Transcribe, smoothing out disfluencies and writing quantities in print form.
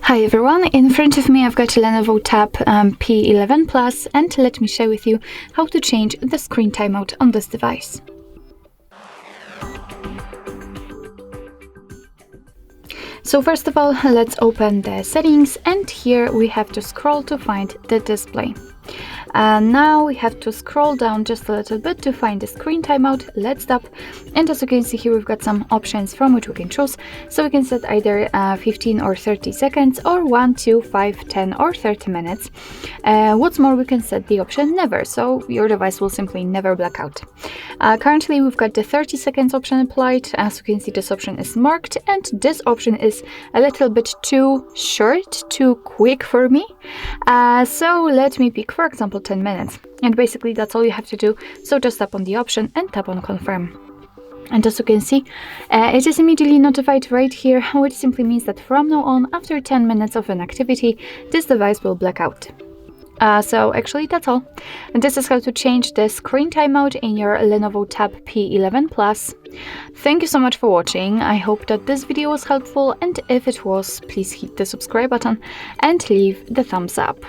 Hi everyone, in front of me I've got a LENOVO Tab P10 Plus, and let me share with you how to change the screen timeout on this device. So first of all, let's open the settings, and here we have to scroll to find the display. Now we have to scroll down just a little bit to find the screen timeout. Let's stop, and as you can see here, we've got some options from which we can choose. So we can set either 15 or 30 seconds, or 1, 2, 5, 10 or 30 minutes. What's more, we can set the option never, so your device will simply never black out. Currently we've got the 30 seconds option applied. As you can see, this option is marked, and this option is a little bit too short, too quick for me. So let me pick, for example, 10 minutes, and basically that's all you have to do. So just tap on the option and tap on confirm, and as you can see, it is immediately notified right here, which simply means that from now on, after 10 minutes of an activity, this device will black out. So actually that's all, and this is how to change the screen timeout in your LENOVO Tab P10 Plus. Thank you so much for watching. I hope that this video was helpful, and if it was, please hit the subscribe button and leave the thumbs up.